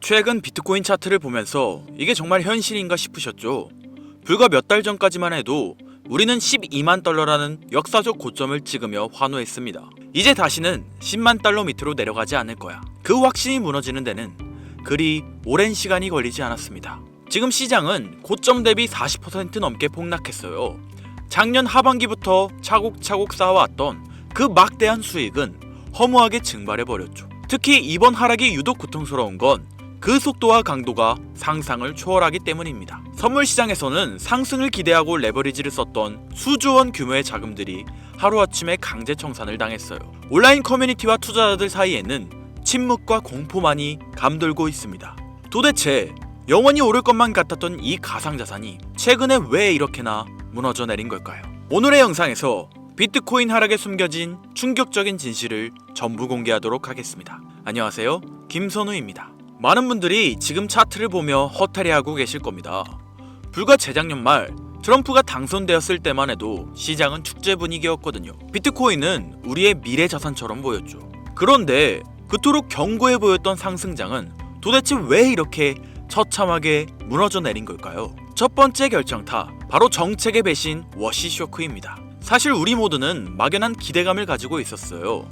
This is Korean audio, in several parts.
최근 비트코인 차트를 보면서 이게 정말 현실인가 싶으셨죠? 불과 몇 달 전까지만 해도 우리는 12만 달러라는 역사적 고점을 찍으며 환호했습니다. 이제 다시는 10만 달러 밑으로 내려가지 않을 거야. 그 확신이 무너지는 데는 그리 오랜 시간이 걸리지 않았습니다. 지금 시장은 고점 대비 40% 넘게 폭락했어요. 작년 하반기부터 차곡차곡 쌓아왔던 그 막대한 수익은 허무하게 증발해버렸죠. 특히 이번 하락이 유독 고통스러운 건 그 속도와 강도가 상상을 초월하기 때문입니다. 선물 시장에서는 상승을 기대하고 레버리지를 썼던 수조 원 규모의 자금들이 하루아침에 강제 청산을 당했어요. 온라인 커뮤니티와 투자자들 사이에는 침묵과 공포만이 감돌고 있습니다. 도대체 영원히 오를 것만 같았던 이 가상자산이 최근에 왜 이렇게나 무너져 내린 걸까요? 오늘의 영상에서 비트코인 하락에 숨겨진 충격적인 진실을 전부 공개하도록 하겠습니다. 안녕하세요, 김선우입니다. 많은 분들이 지금 차트를 보며 허탈해하고 계실 겁니다. 불과 재작년 말 트럼프가 당선되었을 때만 해도 시장은 축제 분위기였거든요. 비트코인은 우리의 미래 자산처럼 보였죠. 그런데 그토록 견고해 보였던 상승장은 도대체 왜 이렇게 처참하게 무너져 내린 걸까요? 첫 번째 결정타, 바로 정책의 배신 워시 쇼크입니다. 사실 우리 모두는 막연한 기대감을 가지고 있었어요.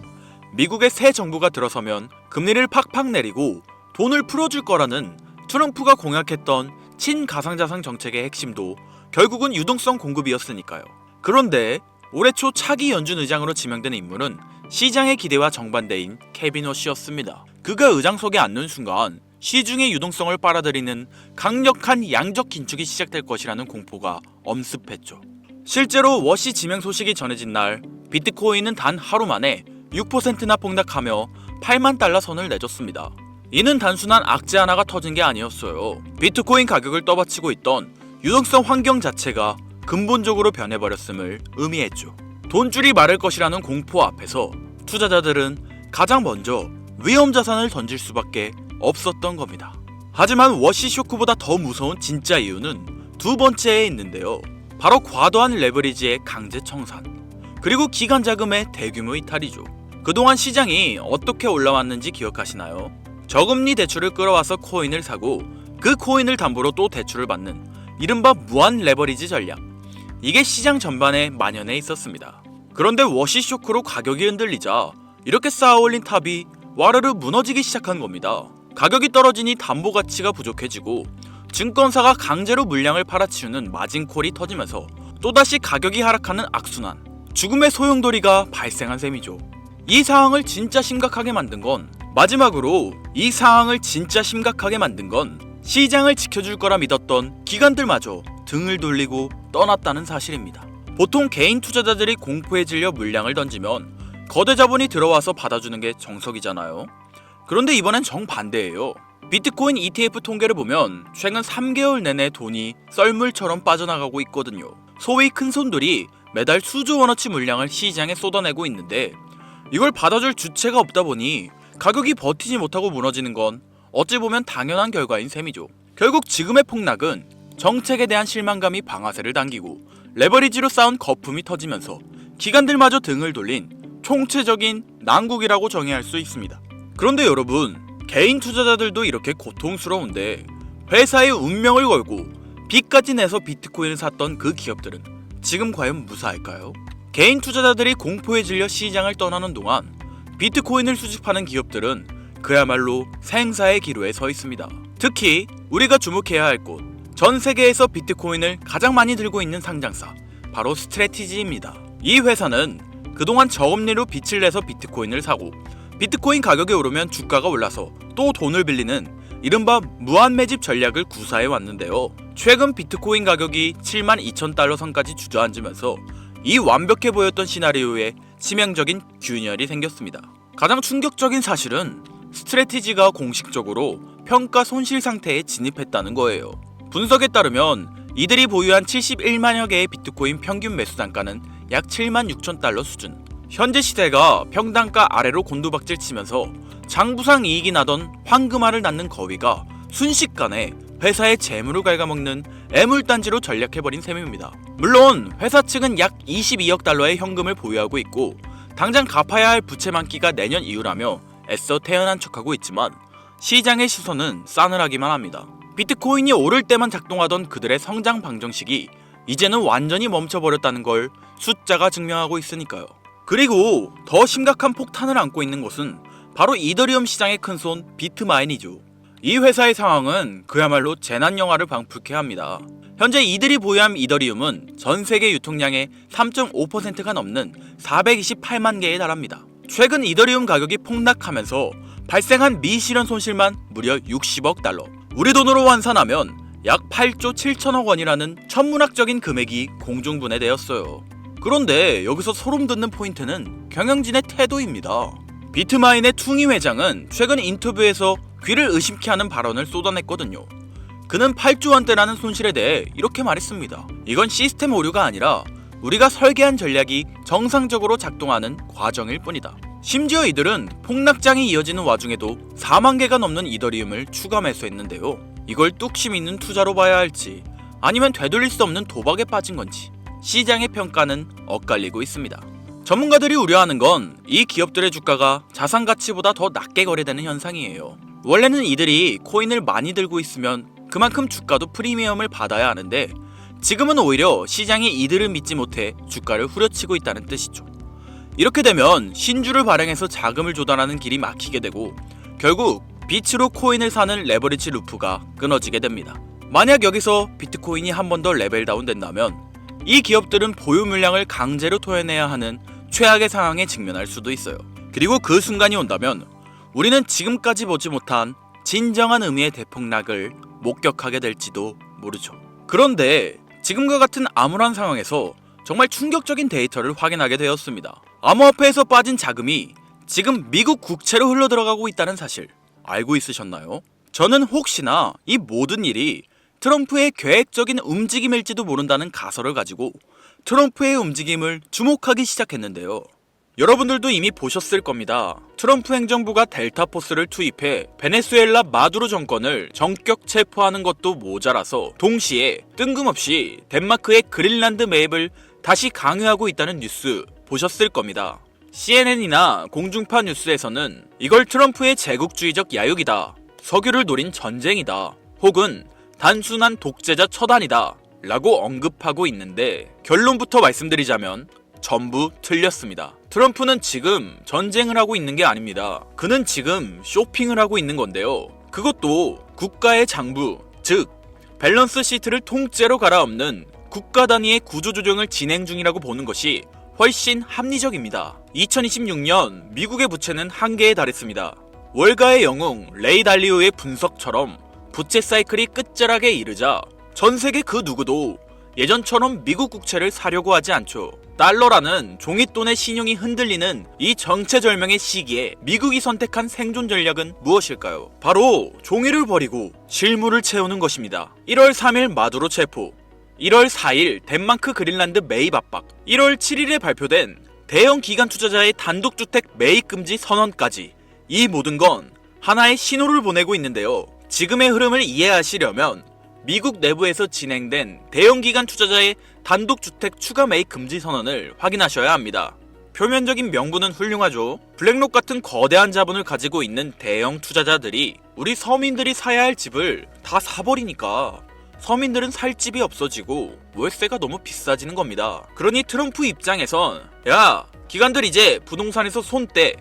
미국의 새 정부가 들어서면 금리를 팍팍 내리고 돈을 풀어줄 거라는 트럼프가 공약했던 친가상자산 정책의 핵심도 결국은 유동성 공급이었으니까요. 그런데 올해 초 차기 연준 의장으로 지명된 인물은 시장의 기대와 정반대인 케빈 워시였습니다. 그가 의장석에 앉는 순간 시중의 유동성을 빨아들이는 강력한 양적 긴축이 시작될 것이라는 공포가 엄습했죠. 실제로 워시 지명 소식이 전해진 날 비트코인은 단 하루 만에 6%나 폭락하며 8만 달러 선을 내줬습니다. 이는 단순한 악재 하나가 터진 게 아니었어요. 비트코인 가격을 떠받치고 있던 유동성 환경 자체가 근본적으로 변해버렸음을 의미했죠. 돈줄이 마를 것이라는 공포 앞에서 투자자들은 가장 먼저 위험 자산을 던질 수밖에 없었던 겁니다. 하지만 워시 쇼크보다 더 무서운 진짜 이유는 두 번째에 있는데요. 바로 과도한 레버리지의 강제 청산, 그리고 기관 자금의 대규모 이탈이죠. 그동안 시장이 어떻게 올라왔는지 기억하시나요? 저금리 대출을 끌어와서 코인을 사고 그 코인을 담보로 또 대출을 받는 이른바 무한 레버리지 전략, 이게 시장 전반에 만연해 있었습니다. 그런데 워시 쇼크로 가격이 흔들리자 이렇게 쌓아올린 탑이 와르르 무너지기 시작한 겁니다. 가격이 떨어지니 담보 가치가 부족해지고 증권사가 강제로 물량을 팔아치우는 마진콜이 터지면서 또다시 가격이 하락하는 악순환, 죽음의 소용돌이가 발생한 셈이죠. 이 상황을 진짜 심각하게 만든 건 시장을 지켜줄 거라 믿었던 기관들마저 등을 돌리고 떠났다는 사실입니다. 보통 개인 투자자들이 공포에 질려 물량을 던지면 거대 자본이 들어와서 받아주는 게 정석이잖아요. 그런데 이번엔 정반대예요. 비트코인 ETF 통계를 보면 최근 3개월 내내 돈이 썰물처럼 빠져나가고 있거든요. 소위 큰손들이 매달 수조 원어치 물량을 시장에 쏟아내고 있는데 이걸 받아줄 주체가 없다 보니 가격이 버티지 못하고 무너지는 건 어찌 보면 당연한 결과인 셈이죠. 결국 지금의 폭락은 정책에 대한 실망감이 방아쇠를 당기고 레버리지로 쌓은 거품이 터지면서 기관들마저 등을 돌린 총체적인 난국이라고 정의할 수 있습니다. 그런데 여러분, 개인 투자자들도 이렇게 고통스러운데 회사의 운명을 걸고 빚까지 내서 비트코인을 샀던 그 기업들은 지금 과연 무사할까요? 개인 투자자들이 공포에 질려 시장을 떠나는 동안 비트코인을 수집하는 기업들은 그야말로 생사의 기로에 서 있습니다. 특히 우리가 주목해야 할 곳, 전 세계에서 비트코인을 가장 많이 들고 있는 상장사, 바로 스트래티지입니다. 이 회사는 그동안 저금리로 빚을 내서 비트코인을 사고 비트코인 가격이 오르면 주가가 올라서 또 돈을 빌리는 이른바 무한 매집 전략을 구사해 왔는데요. 최근 비트코인 가격이 72,000달러 선까지 주저앉으면서 이 완벽해 보였던 시나리오에 치명적인 균열이 생겼습니다. 가장 충격적인 사실은 스트래티지가 공식적으로 평가 손실 상태에 진입했다는 거예요. 분석에 따르면 이들이 보유한 71만여 개의 비트코인 평균 매수 단가는 약 76,000달러 수준. 현재 시세가 평단가 아래로 곤두박질 치면서 장부상 이익이 나던 황금알을 낳는 거위가 순식간에 회사의 재물을 갉아먹는 애물단지로 전략해버린 셈입니다. 물론 회사 측은 약 22억 달러의 현금을 보유하고 있고 당장 갚아야 할 부채 만기가 내년 이후라며 애써 태연한 척하고 있지만 시장의 시선은 싸늘하기만 합니다. 비트코인이 오를 때만 작동하던 그들의 성장 방정식이 이제는 완전히 멈춰버렸다는 걸 숫자가 증명하고 있으니까요. 그리고 더 심각한 폭탄을 안고 있는 것은 바로 이더리움 시장의 큰손 비트마인이죠. 이 회사의 상황은 그야말로 재난 영화를 방불케 합니다. 현재 이들이 보유한 이더리움은 전 세계 유통량의 3.5%가 넘는 428만 개에 달합니다. 최근 이더리움 가격이 폭락하면서 발생한 미실현 손실만 무려 60억 달러. 우리 돈으로 환산하면 약 8조 7천억 원이라는 천문학적인 금액이 공중분해되었어요. 그런데 여기서 소름 돋는 포인트는 경영진의 태도입니다. 비트마인의 퉁이 회장은 최근 인터뷰에서 귀를 의심케 하는 발언을 쏟아냈거든요. 그는 8조 원대라는 손실에 대해 이렇게 말했습니다. 이건 시스템 오류가 아니라 우리가 설계한 전략이 정상적으로 작동하는 과정일 뿐이다. 심지어 이들은 폭락장이 이어지는 와중에도 4만 개가 넘는 이더리움을 추가 매수했는데요. 이걸 뚝심 있는 투자로 봐야 할지 아니면 되돌릴 수 없는 도박에 빠진 건지 시장의 평가는 엇갈리고 있습니다. 전문가들이 우려하는 건 이 기업들의 주가가 자산 가치보다 더 낮게 거래되는 현상이에요. 원래는 이들이 코인을 많이 들고 있으면 그만큼 주가도 프리미엄을 받아야 하는데 지금은 오히려 시장이 이들을 믿지 못해 주가를 후려치고 있다는 뜻이죠. 이렇게 되면 신주를 발행해서 자금을 조달하는 길이 막히게 되고 결국 빛으로 코인을 사는 레버리지 루프가 끊어지게 됩니다. 만약 여기서 비트코인이 한 번 더 레벨 다운 된다면 이 기업들은 보유 물량을 강제로 토해내야 하는 최악의 상황에 직면할 수도 있어요. 그리고 그 순간이 온다면 우리는 지금까지 보지 못한 진정한 의미의 대폭락을 목격하게 될지도 모르죠. 그런데 지금과 같은 암울한 상황에서 정말 충격적인 데이터를 확인하게 되었습니다. 암호화폐에서 빠진 자금이 지금 미국 국채로 흘러들어가고 있다는 사실 알고 있으셨나요? 저는 혹시나 이 모든 일이 트럼프의 계획적인 움직임일지도 모른다는 가설을 가지고 트럼프의 움직임을 주목하기 시작했는데요. 여러분들도 이미 보셨을 겁니다. 트럼프 행정부가 델타포스를 투입해 베네수엘라 마두로 정권을 전격 체포하는 것도 모자라서 동시에 뜬금없이 덴마크의 그린란드 매입을 다시 강요하고 있다는 뉴스 보셨을 겁니다. CNN이나 공중파 뉴스에서는 이걸 트럼프의 제국주의적 야욕이다, 석유를 노린 전쟁이다, 혹은 단순한 독재자 처단이다 라고 언급하고 있는데 결론부터 말씀드리자면 전부 틀렸습니다. 트럼프는 지금 전쟁을 하고 있는 게 아닙니다. 그는 지금 쇼핑을 하고 있는 건데요. 그것도 국가의 장부, 즉 밸런스 시트를 통째로 갈아엎는 국가 단위의 구조조정을 진행 중이라고 보는 것이 훨씬 합리적입니다. 2026년 미국의 부채는 한계에 달했습니다. 월가의 영웅 레이 달리오의 분석처럼 부채 사이클이 끝자락에 이르자 전 세계 그 누구도 예전처럼 미국 국채를 사려고 하지 않죠. 달러라는 종잇돈의 신용이 흔들리는 이 정체절명의 시기에 미국이 선택한 생존 전략은 무엇일까요? 바로 종이를 버리고 실물을 채우는 것입니다. 1월 3일 마두로 체포, 1월 4일 덴마크 그린란드 매입 압박, 1월 7일에 발표된 대형 기관 투자자의 단독주택 매입 금지 선언까지 이 모든 건 하나의 신호를 보내고 있는데요. 지금의 흐름을 이해하시려면 미국 내부에서 진행된 대형 기관 투자자의 단독주택 추가 매입 금지 선언을 확인하셔야 합니다. 표면적인 명분은 훌륭하죠. 블랙록 같은 거대한 자본을 가지고 있는 대형 투자자들이 우리 서민들이 사야 할 집을 다 사버리니까 서민들은 살 집이 없어지고 월세가 너무 비싸지는 겁니다. 그러니 트럼프 입장에선 야, 기관들 이제 부동산에서 손 떼!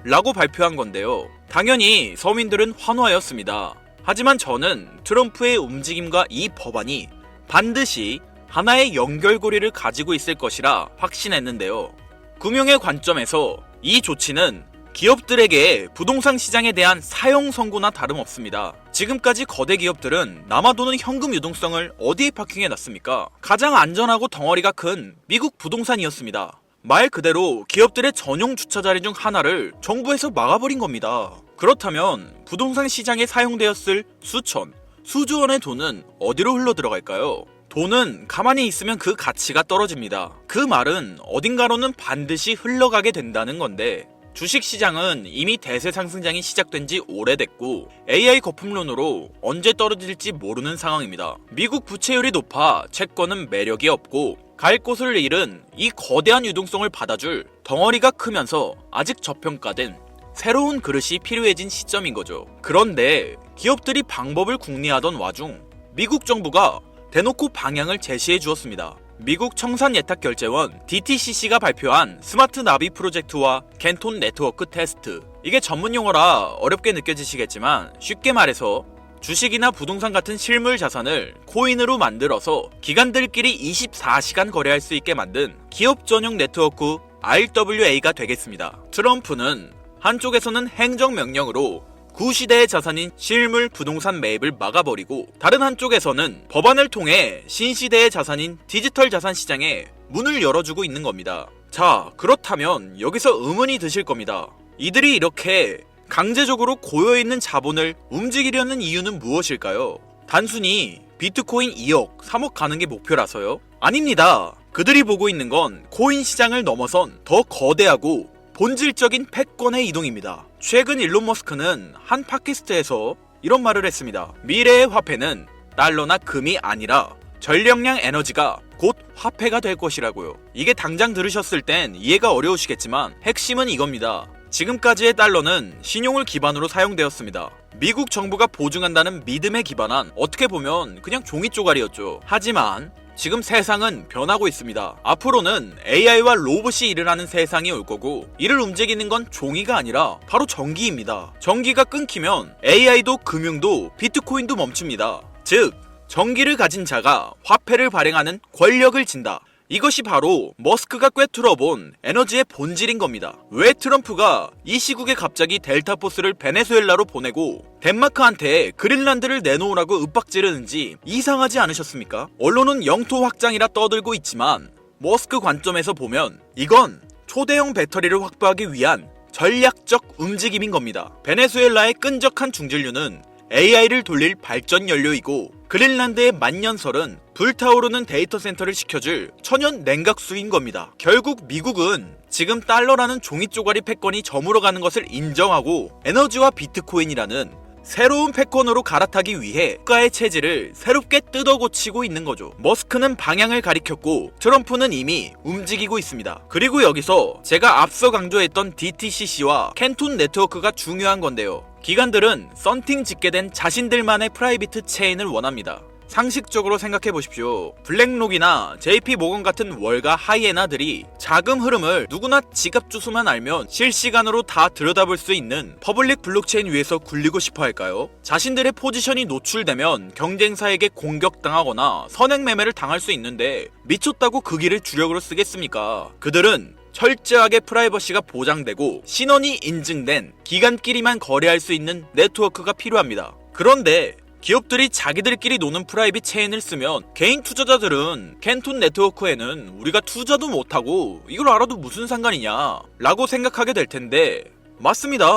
라고 발표한 건데요. 당연히 서민들은 환호하였습니다. 하지만 저는 트럼프의 움직임과 이 법안이 반드시 하나의 연결고리를 가지고 있을 것이라 확신했는데요. 금융의 관점에서 이 조치는 기업들에게 부동산 시장에 대한 사형 선고나 다름없습니다. 지금까지 거대 기업들은 남아도는 현금 유동성을 어디에 파킹해놨습니까? 가장 안전하고 덩어리가 큰 미국 부동산이었습니다. 말 그대로 기업들의 전용 주차 자리 중 하나를 정부에서 막아버린 겁니다. 그렇다면 부동산 시장에 사용되었을 수천, 수조 원의 돈은 어디로 흘러들어갈까요? 돈은 가만히 있으면 그 가치가 떨어집니다. 그 말은 어딘가로는 반드시 흘러가게 된다는 건데 주식시장은 이미 대세 상승장이 시작된 지 오래됐고 AI 거품론으로 언제 떨어질지 모르는 상황입니다. 미국 부채율이 높아 채권은 매력이 없고 갈 곳을 잃은 이 거대한 유동성을 받아줄 덩어리가 크면서 아직 저평가된 새로운 그릇이 필요해진 시점인 거죠. 그런데 기업들이 방법을 궁리하던 와중 미국 정부가 대놓고 방향을 제시해 주었습니다. 미국 청산예탁결제원 DTCC가 발표한 스마트 나비 프로젝트와 캔톤 네트워크 테스트. 이게 전문 용어라 어렵게 느껴지시겠지만 쉽게 말해서 주식이나 부동산 같은 실물 자산을 코인으로 만들어서 기관들끼리 24시간 거래할 수 있게 만든 기업 전용 네트워크 RWA가 되겠습니다. 트럼프는 한쪽에서는 행정명령으로 구시대의 자산인 실물 부동산 매입을 막아버리고 다른 한쪽에서는 법안을 통해 신시대의 자산인 디지털 자산 시장에 문을 열어주고 있는 겁니다. 자, 그렇다면 여기서 의문이 드실 겁니다. 이들이 이렇게 강제적으로 고여있는 자본을 움직이려는 이유는 무엇일까요? 단순히 비트코인 2억, 3억 가는 게 목표라서요? 아닙니다. 그들이 보고 있는 건 코인 시장을 넘어선 더 거대하고 본질적인 패권의 이동입니다. 최근 일론 머스크는 한 팟캐스트에서 이런 말을 했습니다. 미래의 화폐는 달러나 금이 아니라 전력량 에너지가 곧 화폐가 될 것이라고요. 이게 당장 들으셨을 땐 이해가 어려우시겠지만 핵심은 이겁니다. 지금까지의 달러는 신용을 기반으로 사용되었습니다. 미국 정부가 보증한다는 믿음에 기반한 어떻게 보면 그냥 종이 쪼가리였죠. 하지만 지금 세상은 변하고 있습니다. 앞으로는 AI와 로봇이 일을 하는 세상이 올 거고 이를 움직이는 건 종이가 아니라 바로 전기입니다. 전기가 끊기면 AI도 금융도 비트코인도 멈춥니다. 즉, 전기를 가진 자가 화폐를 발행하는 권력을 진다. 이것이 바로 머스크가 꿰뚫어본 에너지의 본질인 겁니다. 왜 트럼프가 이 시국에 갑자기 델타포스를 베네수엘라로 보내고 덴마크한테 그린란드를 내놓으라고 윽박지르는지 이상하지 않으셨습니까? 언론은 영토 확장이라 떠들고 있지만 머스크 관점에서 보면 이건 초대형 배터리를 확보하기 위한 전략적 움직임인 겁니다. 베네수엘라의 끈적한 중진류는 AI를 돌릴 발전 연료이고 그린란드의 만년설은 불타오르는 데이터 센터를 식혀줄 천연 냉각수인 겁니다. 결국 미국은 지금 달러라는 종이 쪼가리 패권이 저물어가는 것을 인정하고 에너지와 비트코인이라는 새로운 패권으로 갈아타기 위해 국가의 체질을 새롭게 뜯어고치고 있는 거죠. 머스크는 방향을 가리켰고 트럼프는 이미 움직이고 있습니다. 그리고 여기서 제가 앞서 강조했던 DTCC와 캔톤 네트워크가 중요한 건데요. 기관들은 썬팅 짓게 된 자신들만의 프라이빗 체인을 원합니다. 상식적으로 생각해 보십시오. 블랙록이나 JP모건 같은 월가 하이에나들이 자금 흐름을 누구나 지갑 주소만 알면 실시간으로 다 들여다볼 수 있는 퍼블릭 블록체인 위에서 굴리고 싶어 할까요? 자신들의 포지션이 노출되면 경쟁사에게 공격당하거나 선행매매를 당할 수 있는데 미쳤다고 그 길을 주력으로 쓰겠습니까? 그들은 철저하게 프라이버시가 보장되고 신원이 인증된 기관끼리만 거래할 수 있는 네트워크가 필요합니다. 그런데 기업들이 자기들끼리 노는 프라이빗 체인을 쓰면 개인 투자자들은 캔톤 네트워크에는 우리가 투자도 못하고 이걸 알아도 무슨 상관이냐 라고 생각하게 될 텐데 맞습니다.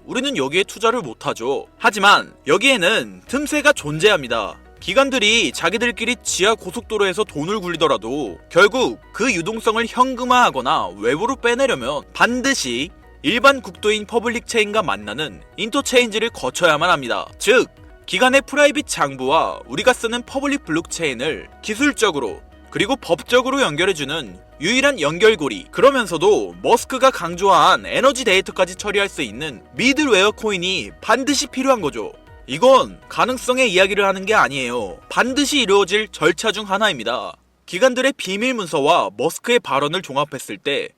우리는 여기에 투자를 못하죠. 하지만 여기에는 틈새가 존재합니다. 기관들이 자기들끼리 지하 고속도로에서 돈을 굴리더라도 결국 그 유동성을 현금화하거나 외부로 빼내려면 반드시 일반 국도인 퍼블릭 체인과 만나는 인터체인지를 거쳐야만 합니다. 즉, 기관의 프라이빗 장부와 우리가 쓰는 퍼블릭 블록체인을 기술적으로 그리고 법적으로 연결해주는 유일한 연결고리. 그러면서도 머스크가 강조한 에너지 데이터까지 처리할 수 있는 미들웨어 코인이 반드시 필요한 거죠. 이건 가능성의 이야기를 하는 게 아니에요. 반드시 이루어질 절차 중 하나입니다. 기관들의 비밀 문서와 머스크의 발언을 종합했을 때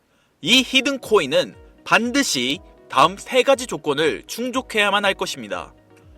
이 히든 코인은 반드시 다음 3가지 조건을 충족해야만 할 것입니다.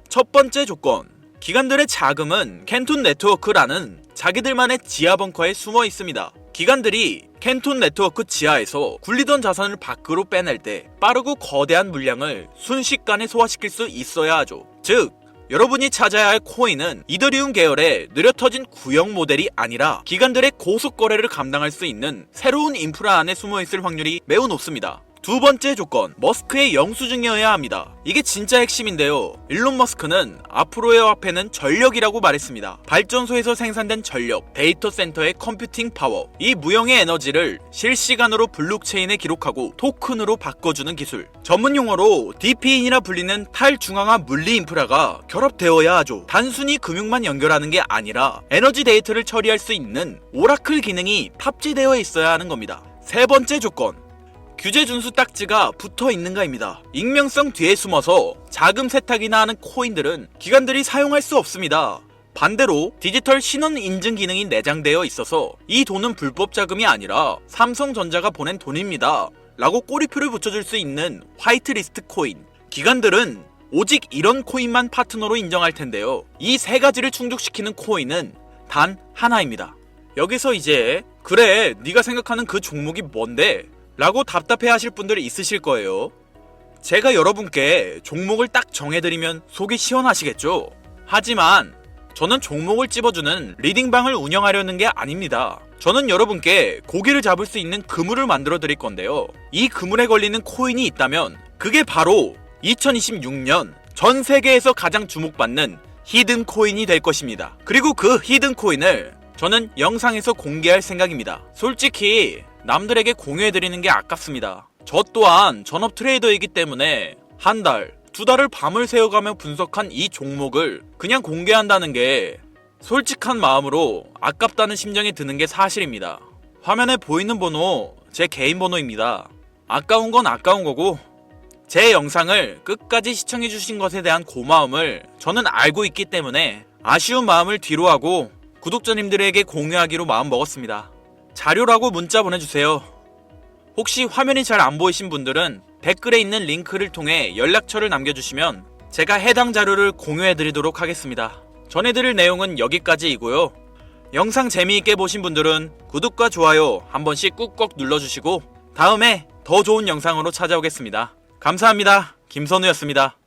첫 번째 조건, 기관들의 자금은 캔톤 네트워크라는 자기들만의 지하 벙커에 숨어 있습니다. 기관들이 캔톤 네트워크 지하에서 굴리던 자산을 밖으로 빼낼 때 빠르고 거대한 물량을 순식간에 소화시킬 수 있어야 하죠. 즉, 여러분이 찾아야 할 코인은 이더리움 계열의 느려터진 구형 모델이 아니라 기관들의 고속 거래를 감당할 수 있는 새로운 인프라 안에 숨어 있을 확률이 매우 높습니다. 두 번째 조건, 머스크의 영수증이어야 합니다. 이게 진짜 핵심인데요. 일론 머스크는 앞으로의 화폐는 전력이라고 말했습니다. 발전소에서 생산된 전력, 데이터 센터의 컴퓨팅 파워, 이 무형의 에너지를 실시간으로 블록체인에 기록하고 토큰으로 바꿔주는 기술. 전문 용어로 DP인이라 불리는 탈중앙화 물리 인프라가 결합되어야 하죠. 단순히 금융만 연결하는 게 아니라 에너지 데이터를 처리할 수 있는 오라클 기능이 탑재되어 있어야 하는 겁니다. 세 번째 조건, 규제 준수 딱지가 붙어 있는가입니다. 익명성 뒤에 숨어서 자금 세탁이나 하는 코인들은 기관들이 사용할 수 없습니다. 반대로 디지털 신원 인증 기능이 내장되어 있어서 이 돈은 불법 자금이 아니라 삼성전자가 보낸 돈입니다 라고 꼬리표를 붙여줄 수 있는 화이트리스트 코인. 기관들은 오직 이런 코인만 파트너로 인정할 텐데요. 이 세 가지를 충족시키는 코인은 단 하나입니다. 여기서 이제 그래 네가 생각하는 그 종목이 뭔데? 라고 답답해 하실 분들이 있으실 거예요. 제가 여러분께 종목을 딱 정해드리면 속이 시원하시겠죠? 하지만 저는 종목을 찝어주는 리딩방을 운영하려는 게 아닙니다. 저는 여러분께 고기를 잡을 수 있는 그물을 만들어 드릴 건데요. 이 그물에 걸리는 코인이 있다면 그게 바로 2026년 전 세계에서 가장 주목받는 히든 코인이 될 것입니다. 그리고 그 히든 코인을 저는 영상에서 공개할 생각입니다. 솔직히 남들에게 공유해드리는 게 아깝습니다. 저 또한 전업 트레이더이기 때문에 한 달, 두 달을 밤을 새워가며 분석한 이 종목을 그냥 공개한다는 게 솔직한 마음으로 아깝다는 심정이 드는 게 사실입니다. 화면에 보이는 번호 제 개인 번호입니다. 아까운 건 아까운 거고 제 영상을 끝까지 시청해주신 것에 대한 고마움을 저는 알고 있기 때문에 아쉬운 마음을 뒤로하고 구독자님들에게 공유하기로 마음먹었습니다. 자료라고 문자 보내주세요. 혹시 화면이 잘 안 보이신 분들은 댓글에 있는 링크를 통해 연락처를 남겨주시면 제가 해당 자료를 공유해드리도록 하겠습니다. 전해드릴 내용은 여기까지이고요. 영상 재미있게 보신 분들은 구독과 좋아요 한 번씩 꾹꾹 눌러주시고 다음에 더 좋은 영상으로 찾아오겠습니다. 감사합니다. 김선우였습니다.